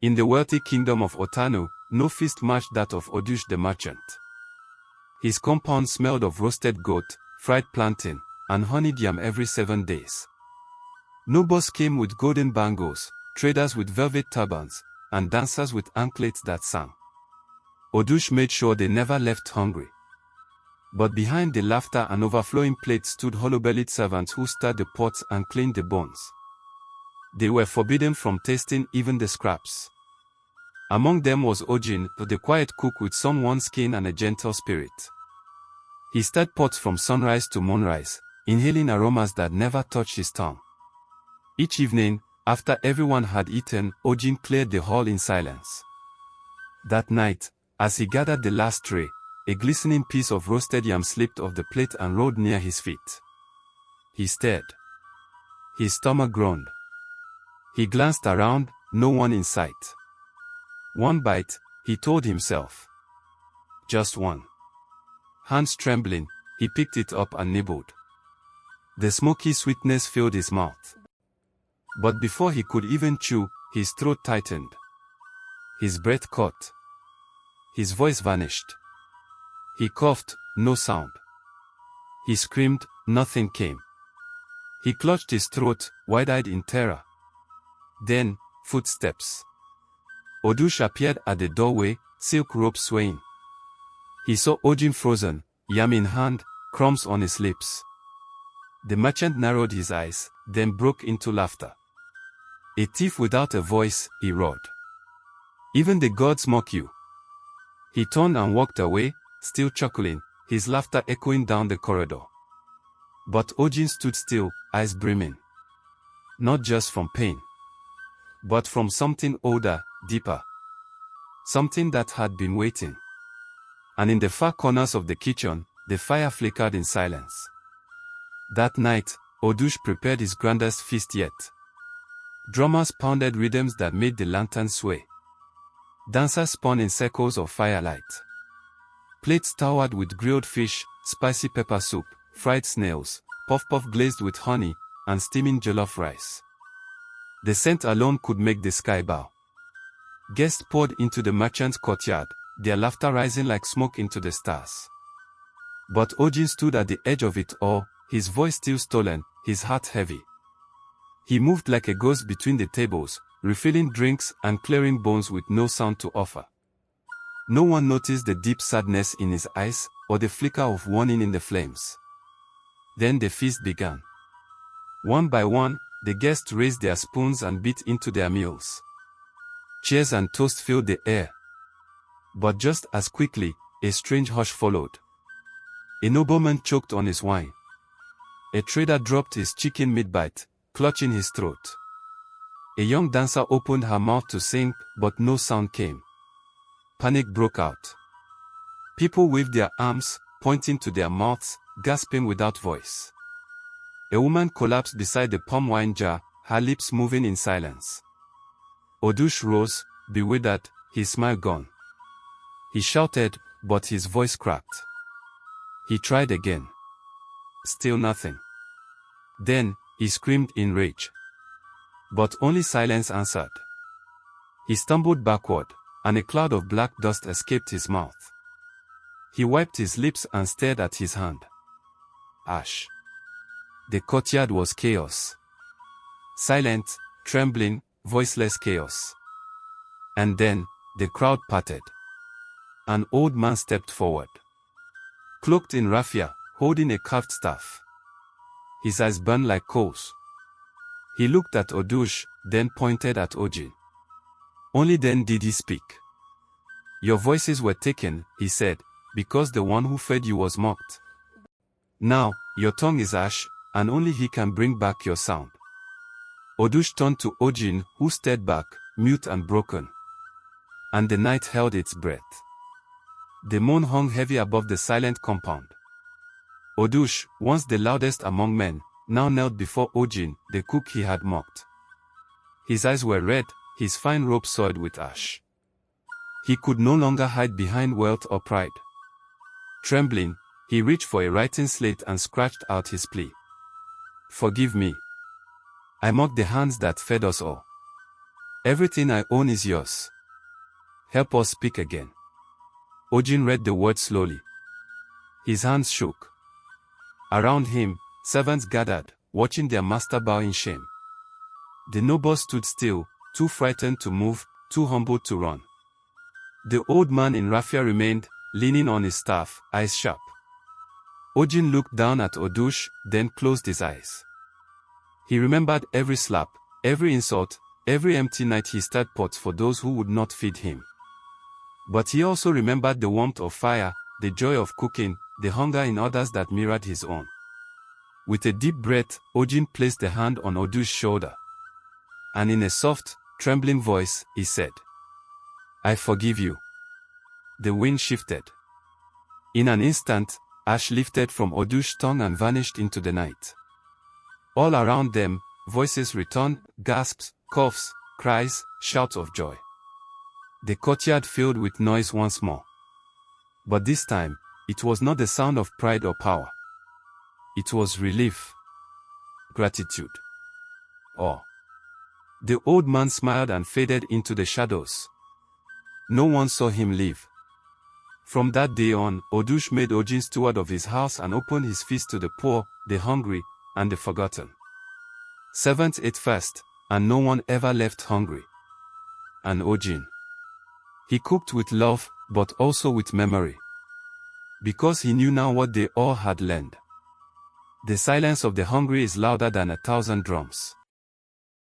In the wealthy kingdom of Otanu, no feast matched that of Odush the merchant. His compound smelled of roasted goat, fried plantain, and honeyed yam every 7 days. Nobles came with golden bangles, traders with velvet turbans, and dancers with anklets that sang. Odush made sure they never left hungry. But behind the laughter and overflowing plates stood hollow-bellied servants who stirred the pots and cleaned the bones. They were forbidden from tasting even the scraps. Among them was Ojin, the quiet cook with sun-worn skin and a gentle spirit. He stirred pots from sunrise to moonrise, inhaling aromas that never touched his tongue. Each evening, after everyone had eaten, Ojin cleared the hall in silence. That night, as he gathered the last tray, a glistening piece of roasted yam slipped off the plate and rolled near his feet. He stared. His stomach groaned. He glanced around, no one in sight. One bite, he told himself. Just one. Hands trembling, he picked it up and nibbled. The smoky sweetness filled his mouth. But before he could even chew, his throat tightened. His breath caught. His voice vanished. He coughed, no sound. He screamed, nothing came. He clutched his throat, wide-eyed in terror. Then, footsteps. Odush appeared at the doorway, silk robe swaying. He saw Ojin frozen, yam in hand, crumbs on his lips. The merchant narrowed his eyes, then broke into laughter. A thief without a voice, he roared. Even the gods mock you. He turned and walked away, still chuckling, his laughter echoing down the corridor. But Ojin stood still, eyes brimming. Not just from pain, but from something older, deeper. Something that had been waiting. And in the far corners of the kitchen, the fire flickered in silence. That night, Odush prepared his grandest feast yet. Drummers pounded rhythms that made the lanterns sway. Dancers spun in circles of firelight. Plates towered with grilled fish, spicy pepper soup, fried snails, puff-puff glazed with honey, and steaming jollof rice. The scent alone could make the sky bow. Guests poured into the merchant's courtyard, their laughter rising like smoke into the stars. But Ojin stood at the edge of it all, his voice still stolen, his heart heavy. He moved like a ghost between the tables, refilling drinks and clearing bones with no sound to offer. No one noticed the deep sadness in his eyes, or the flicker of warning in the flames. Then the feast began. One by one, the guests raised their spoons and bit into their meals. Cheers and toast filled the air. But just as quickly, a strange hush followed. A nobleman choked on his wine. A trader dropped his chicken mid-bite, clutching his throat. A young dancer opened her mouth to sing, but no sound came. Panic broke out. People waved their arms, pointing to their mouths, gasping without voice. A woman collapsed beside the palm wine jar, her lips moving in silence. Odush rose, bewildered, his smile gone. He shouted, but his voice cracked. He tried again. Still nothing. Then, he screamed in rage. But only silence answered. He stumbled backward, and a cloud of black dust escaped his mouth. He wiped his lips and stared at his hand. Ash. The courtyard was chaos. Silent, trembling, voiceless chaos. And then, the crowd parted. An old man stepped forward. Cloaked in raffia, holding a carved staff. His eyes burned like coals. He looked at Odush, then pointed at Ojin. Only then did he speak. Your voices were taken, he said, because the one who fed you was mocked. Now, your tongue is ash, and only he can bring back your sound. Odush turned to Ojin, who stared back, mute and broken. And the night held its breath. The moon hung heavy above the silent compound. Odush, once the loudest among men, now knelt before Ojin, the cook he had mocked. His eyes were red, his fine robe soiled with ash. He could no longer hide behind wealth or pride. Trembling, he reached for a writing slate and scratched out his plea. Forgive me. I mocked the hands that fed us all. Everything I own is yours. Help us speak again. Ojin read the words slowly. His hands shook. Around him, servants gathered, watching their master bow in shame. The nobles stood still, too frightened to move, too humbled to run. The old man in raffia remained, leaning on his staff, eyes sharp. Ojin looked down at Odush, then closed his eyes. He remembered every slap, every insult, every empty night he stirred pots for those who would not feed him. But he also remembered the warmth of fire, the joy of cooking, the hunger in others that mirrored his own. With a deep breath, Ojin placed a hand on Odush's shoulder. And in a soft, trembling voice, he said, "I forgive you." The wind shifted. In an instant, ash lifted from Odush's tongue and vanished into the night. All around them, voices returned, gasps, coughs, cries, shouts of joy. The courtyard filled with noise once more. But this time, it was not the sound of pride or power. It was relief, gratitude, awe. The old man smiled and faded into the shadows. No one saw him leave. From that day on, Odush made Ojin steward of his house and opened his feast to the poor, the hungry, and the forgotten. Servants ate first, and no one ever left hungry. And Ojin, he cooked with love, but also with memory. Because he knew now what they all had learned. The silence of the hungry is louder than 1,000 drums.